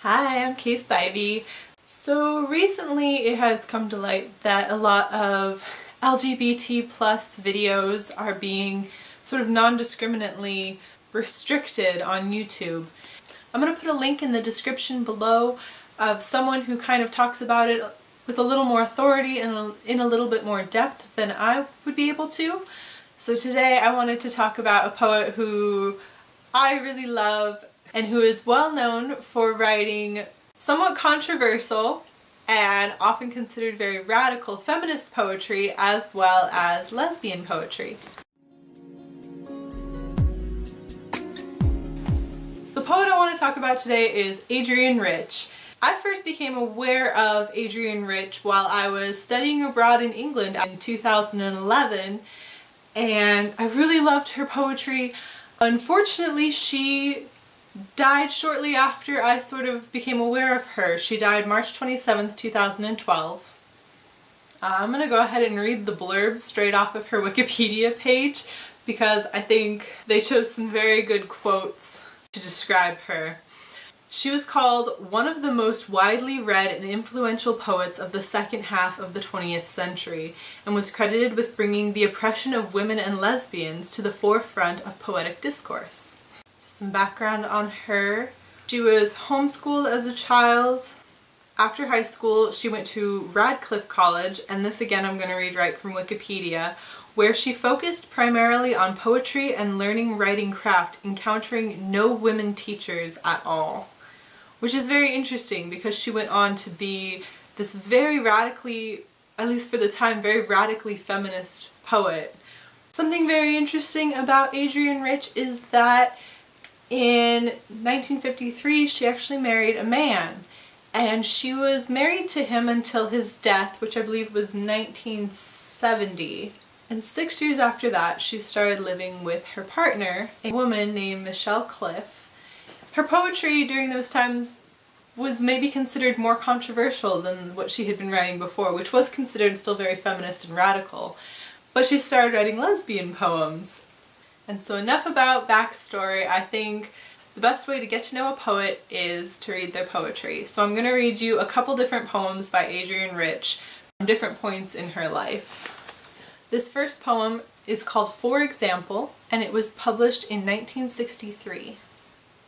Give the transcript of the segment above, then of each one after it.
Hi, I'm Kay Spivey. So recently it has come to light that a lot of LGBT plus videos are being sort of non-discriminately restricted on YouTube. I'm going to put a link in the description below of someone who kind of talks about it with a little more authority and in a little bit more depth than I would be able to. So today I wanted to talk about a poet who I really love and who is well known for writing somewhat controversial and often considered very radical feminist poetry as well as lesbian poetry. So the poet I want to talk about today is Adrienne Rich. I first became aware of Adrienne Rich while I was studying abroad in England in 2011, and I really loved her poetry. Unfortunately, she died shortly after I sort of became aware of her. She died March 27th, 2012. I'm going to go ahead and read the blurb straight off of her Wikipedia page because I think they chose some very good quotes to describe her. She was called one of the most widely read and influential poets of the second half of the 20th century and was credited with bringing the oppression of women and lesbians to the forefront of poetic discourse. Some background on her. She was homeschooled as a child. After high school, she went to Radcliffe College, and this again I'm going to read right from Wikipedia, where she focused primarily on poetry and learning writing craft, encountering no women teachers at all. Which is very interesting because she went on to be this very radically, at least for the time, very radically feminist poet. Something very interesting about Adrienne Rich is that in 1953, she actually married a man, and she was married to him until his death, which I believe was 1970. And 6 years after that, she started living with her partner, a woman named Michelle Cliff. Her poetry during those times was maybe considered more controversial than what she had been writing before, which was considered still very feminist and radical. But she started writing lesbian poems. And so enough about backstory. I think the best way to get to know a poet is to read their poetry. So I'm going to read you a couple different poems by Adrienne Rich from different points in her life. This first poem is called For Example, and it was published in 1963.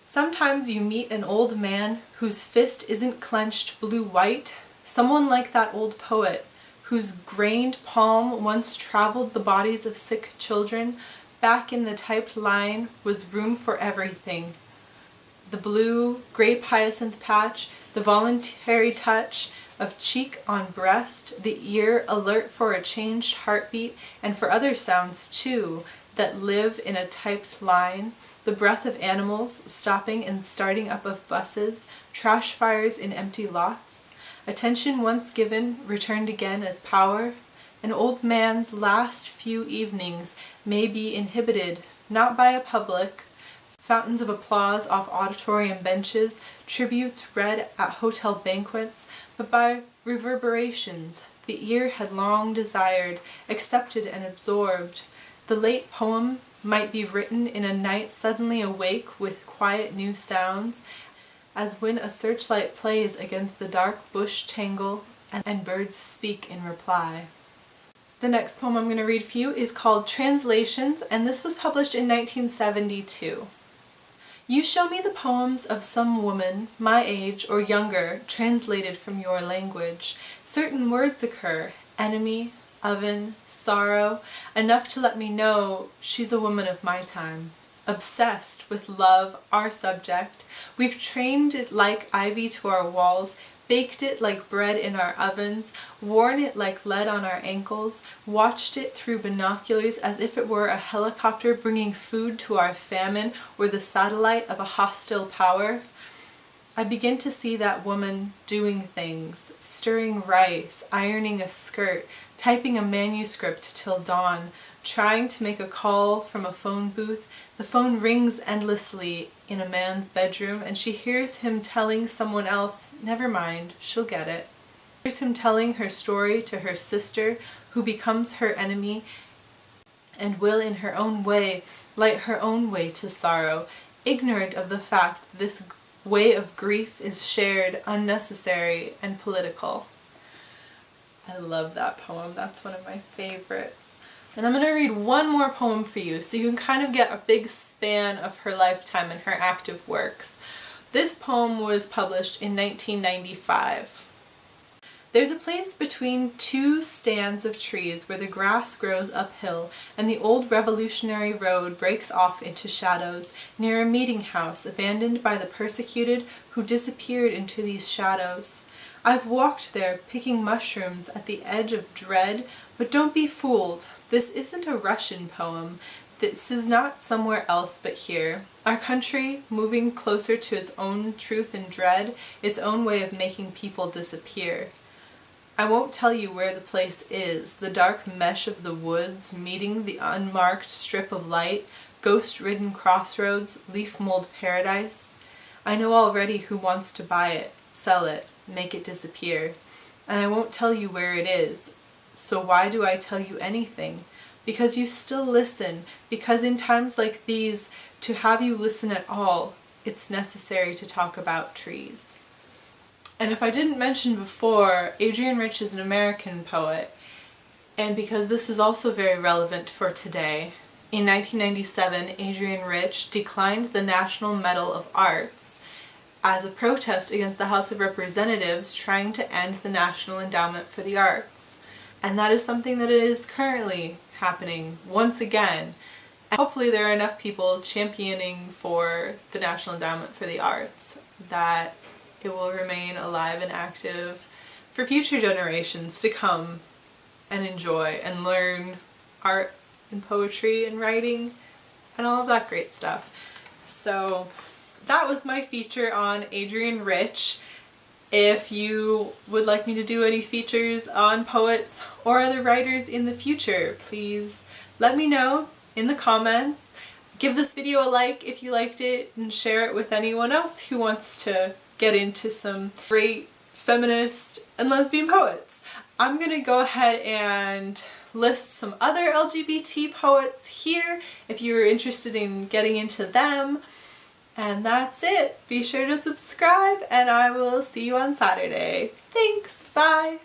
Sometimes you meet an old man whose fist isn't clenched blue-white, someone like that old poet whose grained palm once traveled the bodies of sick children. Back in the typed line was room for everything. The blue, grape hyacinth patch, the voluntary touch of cheek on breast, the ear alert for a changed heartbeat and for other sounds too that live in a typed line, the breath of animals stopping and starting up of buses, trash fires in empty lots, attention once given returned again as power. An old man's last few evenings may be inhibited, not by a public, fountains of applause off auditorium benches, tributes read at hotel banquets, but by reverberations the ear had long desired, accepted and absorbed. The late poem might be written in a night suddenly awake with quiet new sounds, as when a searchlight plays against the dark bush tangle and birds speak in reply. The next poem I'm going to read for you is called Translations, and this was published in 1972. You show me the poems of some woman, my age or younger, translated from your language. Certain words occur, enemy, oven, sorrow, enough to let me know she's a woman of my time. Obsessed with love, our subject, we've trained it like ivy to our walls, baked it like bread in our ovens, worn it like lead on our ankles, watched it through binoculars as if it were a helicopter bringing food to our famine or the satellite of a hostile power. I begin to see that woman doing things, stirring rice, ironing a skirt, typing a manuscript till dawn, trying to make a call from a phone booth. The phone rings endlessly in a man's bedroom, and she hears him telling someone else, never mind, she'll get it. Hears him telling her story to her sister, who becomes her enemy and will in her own way light her own way to sorrow, ignorant of the fact this way of grief is shared, unnecessary, and political. I love that poem. That's one of my favorites. And I'm going to read one more poem for you so you can kind of get a big span of her lifetime and her active works. This poem was published in 1995. There's a place between two stands of trees where the grass grows uphill and the old revolutionary road breaks off into shadows near a meeting house abandoned by the persecuted who disappeared into these shadows. I've walked there picking mushrooms at the edge of dread, but don't be fooled. This isn't a Russian poem. This is not somewhere else but here. Our country, moving closer to its own truth and dread, its own way of making people disappear. I won't tell you where the place is, the dark mesh of the woods, meeting the unmarked strip of light, ghost-ridden crossroads, leaf-mold paradise. I know already who wants to buy it, sell it, make it disappear. And I won't tell you where it is. So why do I tell you anything? Because you still listen, because in times like these, to have you listen at all, it's necessary to talk about trees. And if I didn't mention before, Adrienne Rich is an American poet, and because this is also very relevant for today, in 1997 Adrienne Rich declined the National Medal of Arts as a protest against the House of Representatives trying to end the National Endowment for the Arts. And that is something that is currently happening once again. And hopefully there are enough people championing for the National Endowment for the Arts that it will remain alive and active for future generations to come and enjoy and learn art and poetry and writing and all of that great stuff. So that was my feature on Adrienne Rich. If you would like me to do any features on poets or other writers in the future, please let me know in the comments. Give this video a like if you liked it and share it with anyone else who wants to get into some great feminist and lesbian poets. I'm gonna go ahead and list some other LGBT poets here if you're interested in getting into them. And that's it. Be sure to subscribe and I will see you on Saturday. Thanks, bye!